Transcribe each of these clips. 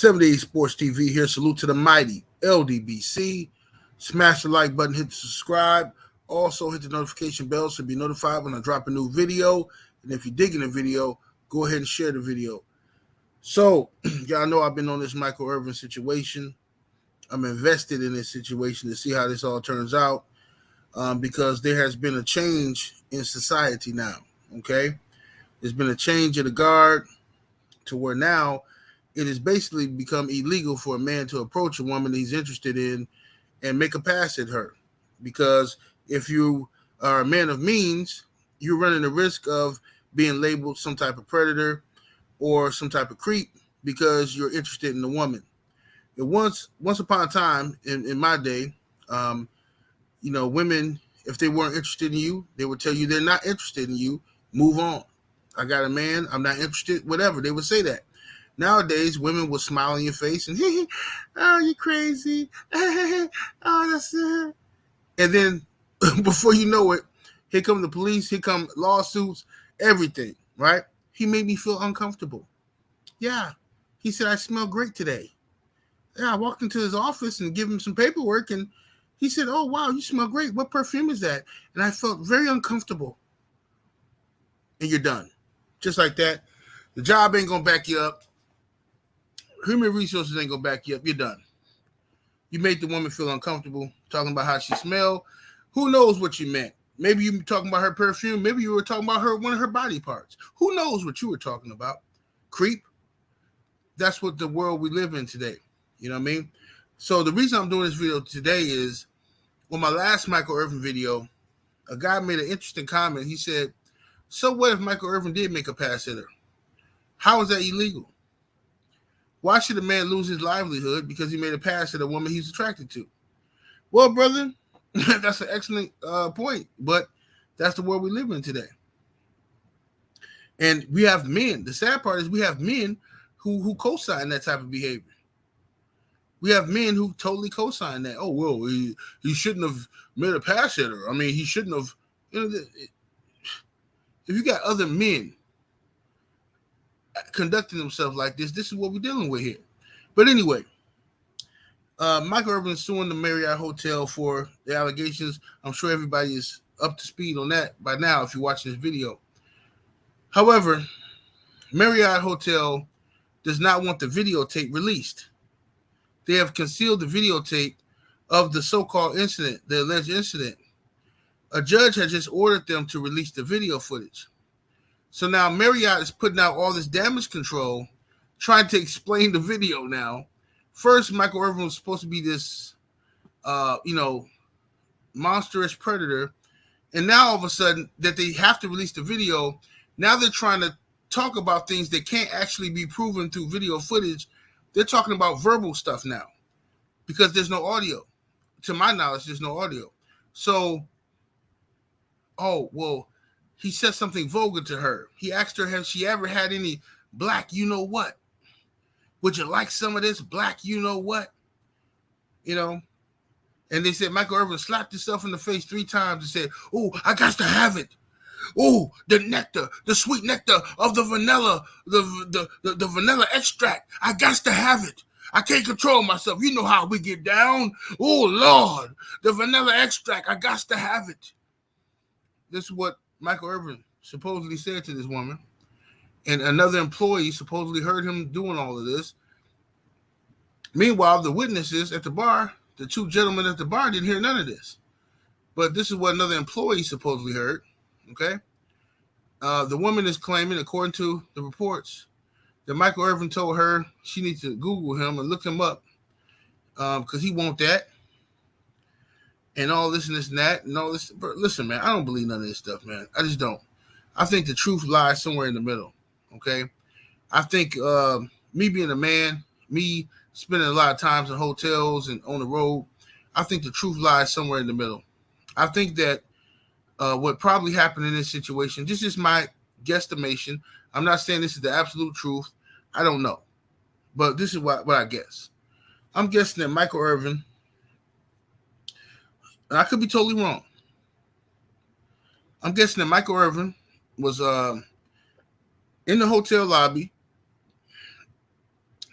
78 Sports TV here. Salute to the mighty LDBC. Smash the like button, hit the subscribe. Also, hit the notification bell so be notified when I drop a new video. And if you're digging the video, go ahead and share the video. So, y'all know I've been on this Michael Irvin situation. I'm invested in this situation to see how this all turns out because there has been a change in society now, okay? There's been a change in the guard to where now it has basically become illegal for a man to approach a woman he's interested in and make a pass at her. Because if you are a man of means, you're running the risk of being labeled some type of predator or some type of creep because you're interested in the woman. And once upon a time in my day, women, if they weren't interested in you, they would tell you they're not interested in you. Move on. I got a man. I'm not interested. Whatever. They would say that. Nowadays, women will smile in your face and, oh, you crazy. Oh, that's it. And then before you know it, here come the police, here come lawsuits, everything, right? He made me feel uncomfortable. Yeah. He said, I smell great today. Yeah, I walked into his office and gave him some paperwork, and he said, oh, wow, you smell great. What perfume is that? And I felt very uncomfortable. And you're done. Just like that. The job ain't going to back you up. Human resources ain't going to back you up. You're done. You made the woman feel uncomfortable talking about how she smelled. Who knows what you meant? Maybe you were talking about her perfume. Maybe you were talking about one of her body parts. Who knows what you were talking about? Creep. That's what the world we live in today. You know what I mean? So the reason I'm doing this video today is on my last Michael Irvin video, a guy made an interesting comment. He said, so what if Michael Irvin did make a pass at her? How is that illegal? Why should a man lose his livelihood because he made a pass at a woman he's attracted to? Well, brother, that's an excellent point, but that's the world we live in today. And we have men. The sad part is we have men who co-sign that type of behavior. We have men who totally co-sign that. Oh, well, he shouldn't have made a pass at her. I mean, he shouldn't have. If you got other men conducting themselves like this is what we're dealing with here. But anyway, Michael Irvin is suing the Marriott Hotel for the allegations. I'm sure everybody is up to speed on that by now if you're watching this video. However, Marriott Hotel does not want the videotape released. They have concealed the videotape of the so-called incident, the alleged incident. A judge has just ordered them to release the video footage. So now Marriott is putting out all this damage control, trying to explain the video now. First, Michael Irvin was supposed to be this, monstrous predator. And now all of a sudden that they have to release the video, now they're trying to talk about things that can't actually be proven through video footage. They're talking about verbal stuff now because there's no audio. To my knowledge, there's no audio. So, he said something vulgar to her. He asked her, has she ever had any black you-know-what? Would you like some of this black you-know-what? And they said Michael Irvin slapped himself in the face 3 times and said, oh, I got to have it. Oh, the nectar, the sweet nectar of the vanilla, the vanilla extract. I got to have it. I can't control myself. You know how we get down. Oh, Lord, the vanilla extract. I got to have it. This is what Michael Irvin supposedly said to this woman. And another employee supposedly heard him doing all of this. Meanwhile, the witnesses at the bar, the 2 gentlemen at the bar didn't hear none of this. But this is what another employee supposedly heard. Okay. The woman is claiming, according to the reports, that Michael Irvin told her she needs to Google him and look him up because he wants that and all this and this and that and all this. But listen, man, I don't believe none of this stuff, man. I just don't. I think the truth lies somewhere in the middle. Okay. I think me being a man, me spending a lot of times in hotels and on the road, I think the truth lies somewhere in the middle. I think that what probably happened in this situation, this is my guesstimation. I'm not saying this is the absolute truth. I don't know. But this is what I guess. I'm guessing that Michael Irvin, and I could be totally wrong. I'm guessing that Michael Irvin was in the hotel lobby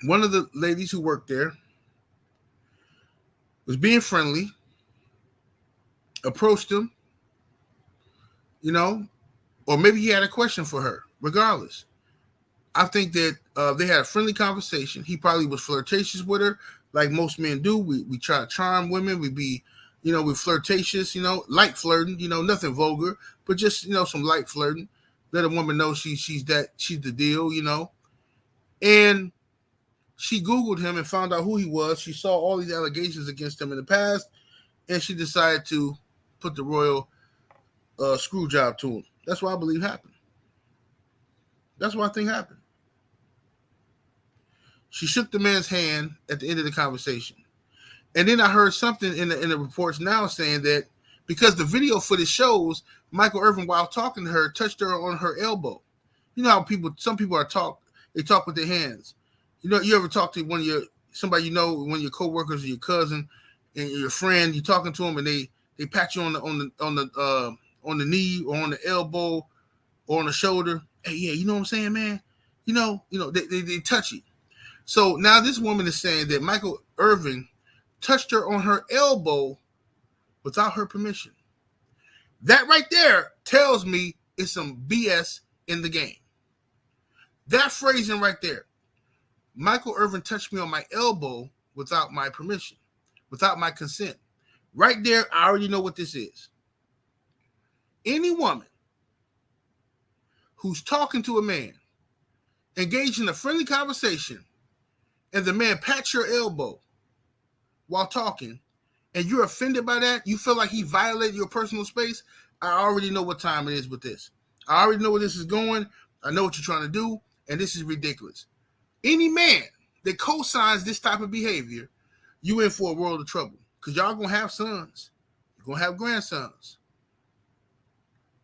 One of the ladies who worked there was being friendly, approached him, you know, or maybe he had a question for her. Regardless, I think that they had a friendly conversation. He probably was flirtatious with her, like most men do. We try to charm women. We be, we're flirtatious, light flirting, nothing vulgar, but just some light flirting. Let a woman know she's the deal, And she Googled him and found out who he was. She saw all these allegations against him in the past, and she decided to put the royal screw job to him. That's what I believe happened. That's what I think happened. She shook the man's hand at the end of the conversation. And then I heard something in the reports now saying that because the video footage shows Michael Irvin, while talking to her, touched her on her elbow. You know how some people they talk with their hands. You ever talk to somebody one of your coworkers or your cousin and your friend, you talking to them and they pat you on the knee or on the elbow or on the shoulder. Hey, yeah, you know what I'm saying, man? They touch you. So now this woman is saying that Michael Irvin touched her on her elbow without her permission. That right there tells me it's some BS in the game. That phrasing right there. Michael Irvin touched me on my elbow without my permission, without my consent. Right there, I already know what this is. Any woman who's talking to a man, engaged in a friendly conversation, and the man pats your elbow while talking, and you're offended by that, you feel like he violated your personal space, I already know what time it is with this. I already know where this is going. I know what you're trying to do, and this is ridiculous. Any man that co-signs this type of behavior, you in for a world of trouble. Because y'all going to have sons. You're going to have grandsons.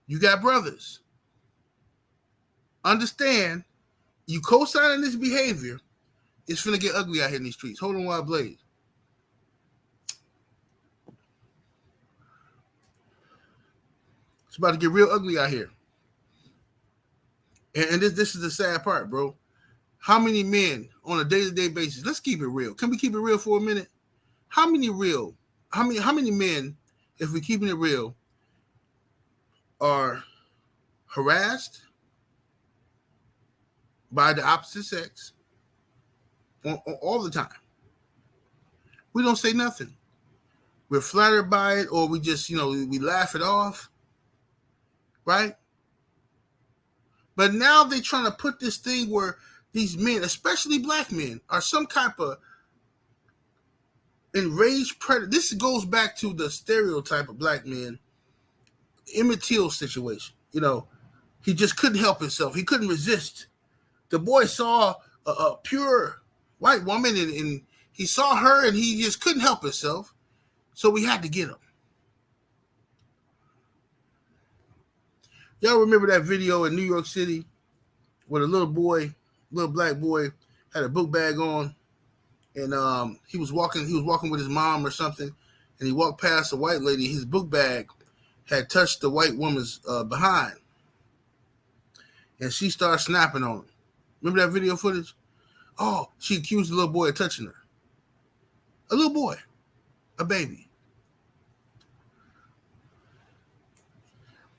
You got brothers. Understand, you co-signing this behavior, it's finna get ugly out here in these streets. Hold on while I blaze. It's about to get real ugly out here. And this is the sad part, bro. How many men on a day-to-day basis, let's keep it real. Can we keep it real for a minute? How many men, if we're keeping it real, are harassed by the opposite sex all the time? We don't say nothing. We're flattered by it, or we just, we laugh it off, right? But now they're trying to put this thing where these men, especially black men, are some type of enraged predator. This goes back to the stereotype of black men, Emmett Till situation. He just couldn't help himself. He couldn't resist. The boy saw a pure white woman, and he saw her, and he just couldn't help himself. So we had to get him. Y'all remember that video in New York City where the little black boy, had a book bag on, and he was walking with his mom or something, and he walked past a white lady. His book bag had touched the white woman's behind, and she started snapping on him. Remember that video footage? Oh, she accused the little boy of touching her. A little boy, a baby.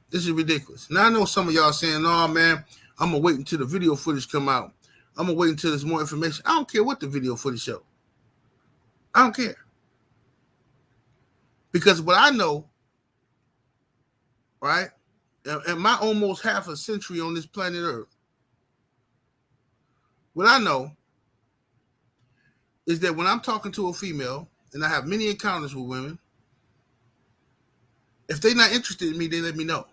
This is ridiculous. Now I know some of y'all saying, "No, man, I'm gonna wait until the video footage come out. I'm gonna wait until there's more information." I don't care what the video footage show. I don't care. Because what I know, right, and my almost half a century on this planet Earth, what I know is that when I'm talking to a female, and I have many encounters with women, if they're not interested in me, they let me know.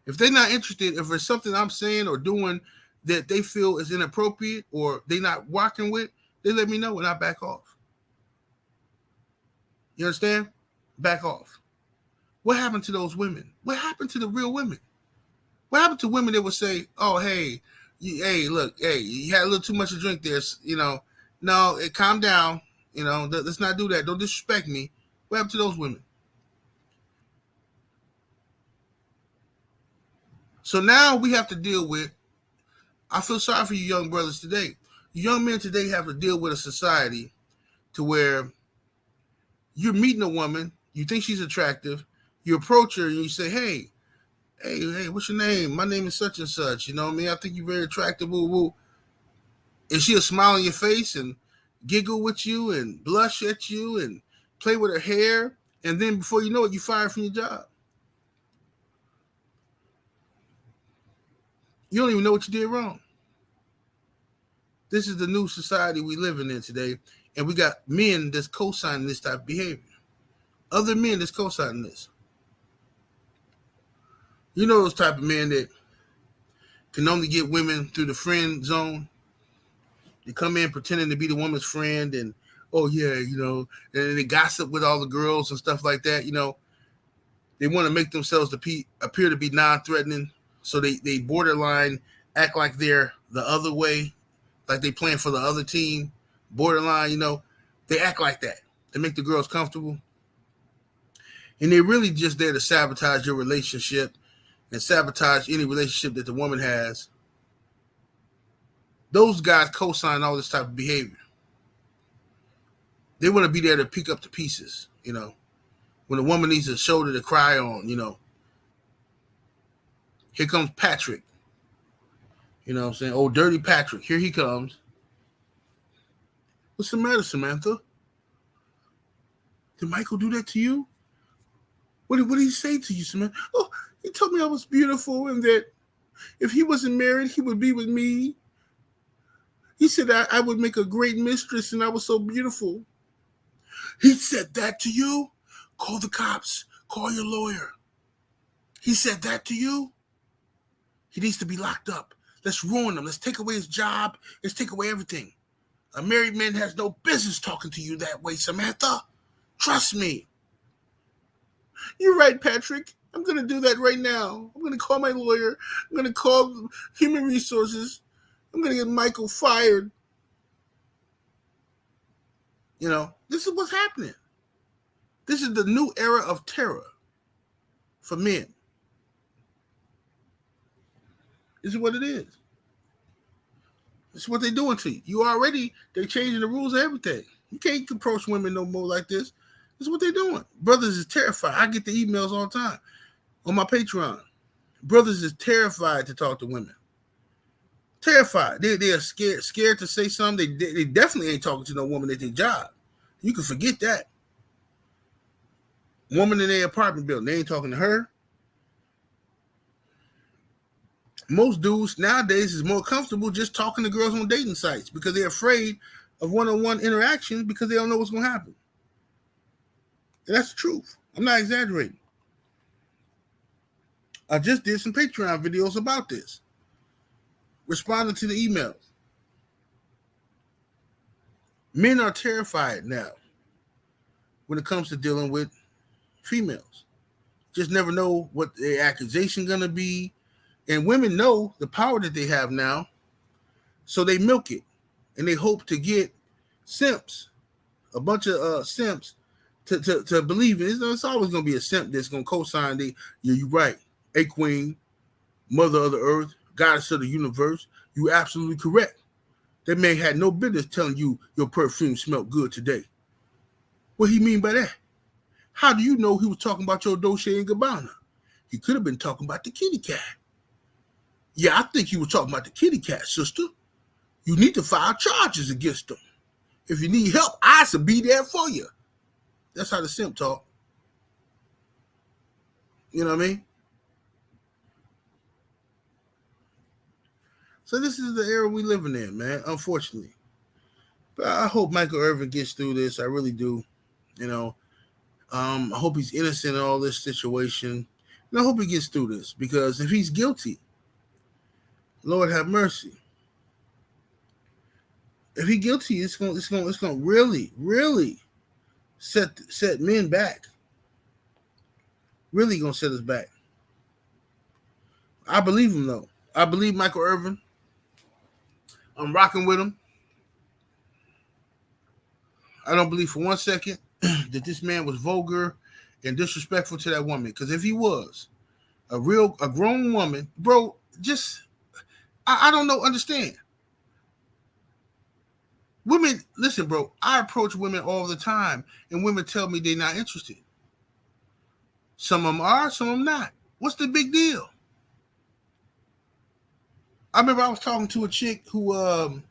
If they're not interested, if there's something I'm saying or doing that they feel is inappropriate or they're not rocking with, they let me know and I back off. You understand? Back off. What happened to those women? What happened to the real women? What happened to women that would say, "Oh, hey, look, you had a little too much to drink there, no, calm down, let's not do that. Don't disrespect me." What happened to those women? So now we have to deal with, I feel sorry for you young brothers today. young men today have to deal with a society to where you're meeting a woman, you think she's attractive, you approach her and you say, hey, what's your name? My name is such and such. You know what I mean? I think you're very attractive. Woo, woo. And she'll smile on your face and giggle with you and blush at you and play with her hair. And then before you know it, you fired from your job. You don't even know what you did wrong. This is the new society we living in today. And we got men that's co-signing this type of behavior. Other men that's co-signing this. You know those type of men that can only get women through the friend zone. They come in pretending to be the woman's friend and, oh, yeah, you know, and they gossip with all the girls and stuff like that. You know, they want to make themselves appear to be non-threatening. So they borderline act like they're the other way, like they playing for the other team. Borderline, you know, they act like that to make the girls comfortable. And they're really just there to sabotage your relationship and sabotage any relationship that the woman has. Those guys co-sign all this type of behavior. They want to be there to pick up the pieces, you know. When a woman needs a shoulder to cry on, you know. Here comes Patrick. You know what I'm saying? Oh, dirty Patrick. Here he comes. What's the matter, Samantha? Did Michael do that to you? What did he say to you, Samantha? Oh, he told me I was beautiful and that if he wasn't married, he would be with me. He said I would make a great mistress and I was so beautiful. He said that to you? Call the cops. Call your lawyer. He said that to you? He needs to be locked up. Let's ruin him. Let's take away his job. Let's take away everything. A married man has no business talking to you that way, Samantha. Trust me. You're right, Patrick. I'm going to do that right now. I'm going to call my lawyer. I'm going to call human resources. I'm going to get Michael fired. You know, this is what's happening. This is the new era of terror for men. This is what it is. This is what they're doing to you. They're changing the rules of everything. You can't approach women no more like this. This is what they're doing. Brothers is terrified. I get the emails all the time on my Patreon. Brothers is terrified to talk to women. Terrified. They are scared to say something. They definitely ain't talking to no woman at their job. You can forget that. Woman in their apartment building, they ain't talking to her. Most dudes nowadays is more comfortable just talking to girls on dating sites because they're afraid of one-on-one interactions because they don't know what's going to happen. And that's the truth. I'm not exaggerating. I just did some Patreon videos about this. Responding to the emails. Men are terrified now when it comes to dealing with females. Just never know what the accusation going to be. And women know the power that they have now, so they milk it. And they hope to get simps, a bunch of simps, to believe it. It's always going to be a simp that's going to co-sign you're right. A queen, mother of the earth, goddess of the universe. You're absolutely correct. That man had no business telling you your perfume smelled good today. What he mean by that? How do you know he was talking about your Dolce & Gabbana? He could have been talking about the kitty cat. Yeah, I think he was talking about the kitty cat, sister. You need to file charges against them. If you need help, I should be there for you. That's how the simp talk. You know what I mean? So this is the era we living in, man, unfortunately. But I hope Michael Irvin gets through this. I really do. You know, I hope he's innocent in all this situation. And I hope he gets through this because if he's guilty, Lord have mercy. If he's guilty, it's gonna really, really set men back. Really gonna set us back. I believe him though. I believe Michael Irvin. I'm rocking with him. I don't believe for 1 second that this man was vulgar and disrespectful to that woman. Because if he was a grown woman, bro, just I don't know, understand. Women, listen, bro, I approach women all the time, and women tell me they're not interested. Some of them are, some of them not. What's the big deal? I remember I was talking to a chick who,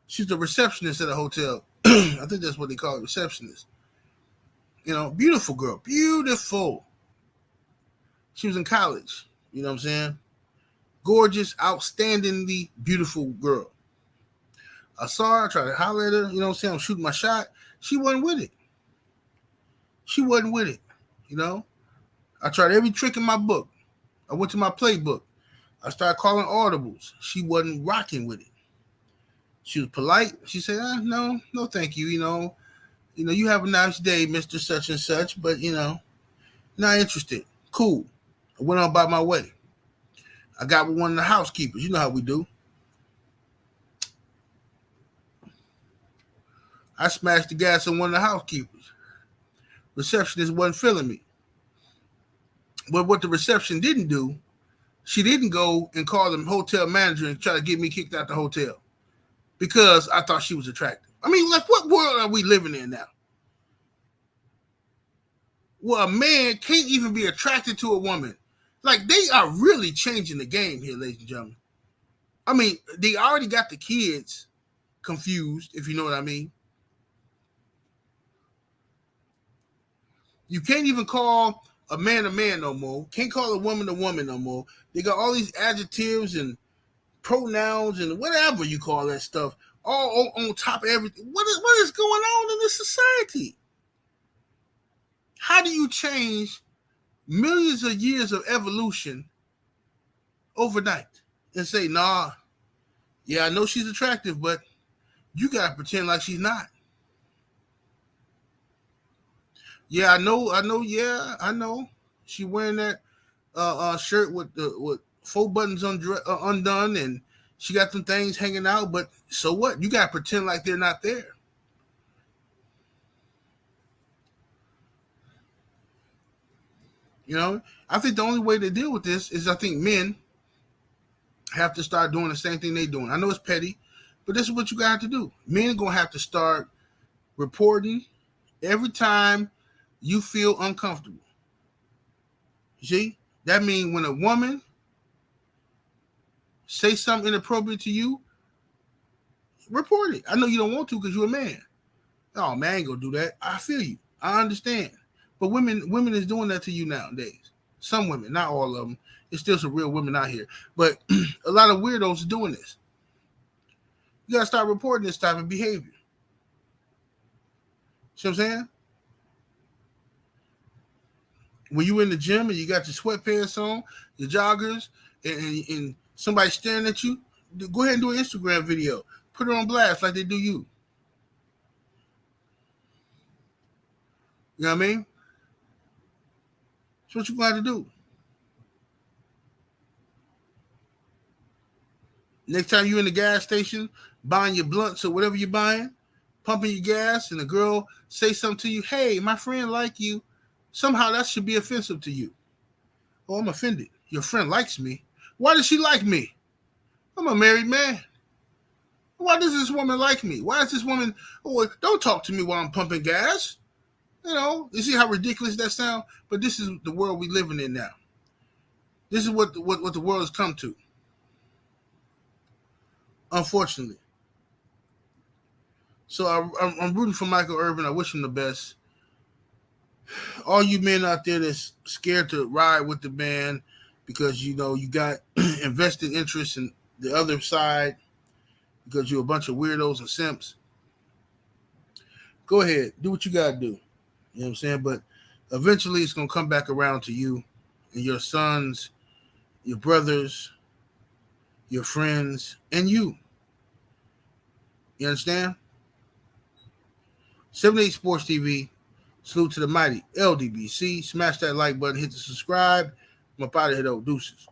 she's the receptionist at a hotel. I think that's what they call it, receptionist. You know, beautiful girl, beautiful. She was in college. You know what I'm saying? Gorgeous, outstandingly beautiful girl. I saw her, I tried to holler at her, you know what I'm saying? I'm shooting my shot. She wasn't with it. She wasn't with it. You know? I tried every trick in my book. I went to my playbook. I started calling audibles. She wasn't rocking with it. She was polite. She said, no, thank you. You have a nice day, Mr. Such and Such, but, not interested. Cool. I went on by my way. I got with one of the housekeepers. You know how we do. I smashed the gas on one of the housekeepers. Receptionist wasn't feeling me. But what the reception didn't do, she didn't go and call the hotel manager and try to get me kicked out the hotel because I thought she was attractive. I mean, like, what world are we living in now? Well, a man can't even be attracted to a woman. Like, they are really changing the game here, ladies and gentlemen. I mean, they already got the kids confused, if you know what I mean. You can't even call a man no more. Can't call a woman no more. They got all these adjectives and pronouns and whatever you call that stuff all on top of everything. What is going on in this society? How do you change millions of years of evolution overnight and say, nah, yeah, I know she's attractive, but you got to pretend like she's not. Yeah, I know. Yeah, I know. She wearing that shirt with 4 buttons undone, and she got some things hanging out. But so what? You got to pretend like they're not there. You know, I think the only way to deal with this is I think men have to start doing the same thing they're doing. I know it's petty, but this is what you got to do. Men are going to have to start reporting every time you feel uncomfortable. You see? That means when a woman say something inappropriate to you, report it. I know you don't want to because you're a man. Oh, man, I ain't going to do that. I feel you. I understand. But women is doing that to you nowadays. Some women, not all of them. There's still some real women out here. But a lot of weirdos are doing this. You got to start reporting this type of behavior. See what I'm saying? When you in the gym and you got your sweatpants on, your joggers, and somebody staring at you, go ahead and do an Instagram video. Put it on blast like they do you. You know what I mean? That's what you got to do. Next time you're in the gas station, buying your blunts or whatever you're buying, pumping your gas, and the girl say something to you, hey, my friend like you, somehow that should be offensive to you. Oh, I'm offended. Your friend likes me. Why does she like me? I'm a married man. Why does this woman like me? Why is this woman, don't talk to me while I'm pumping gas. You see how ridiculous that sounds? But this is the world we're living in now. This is what the world has come to. Unfortunately. So I'm rooting for Michael Irvin. I wish him the best. All you men out there that's scared to ride with the man because, you got invested interest in the other side because you're a bunch of weirdos and simps, go ahead. Do what you got to do. You know what I'm saying? But eventually it's going to come back around to you and your sons, your brothers, your friends, and you. You understand? 78 Sports TV. Salute to the mighty LDBC. Smash that like button. Hit the subscribe. I'm up out of here, though. Deuces.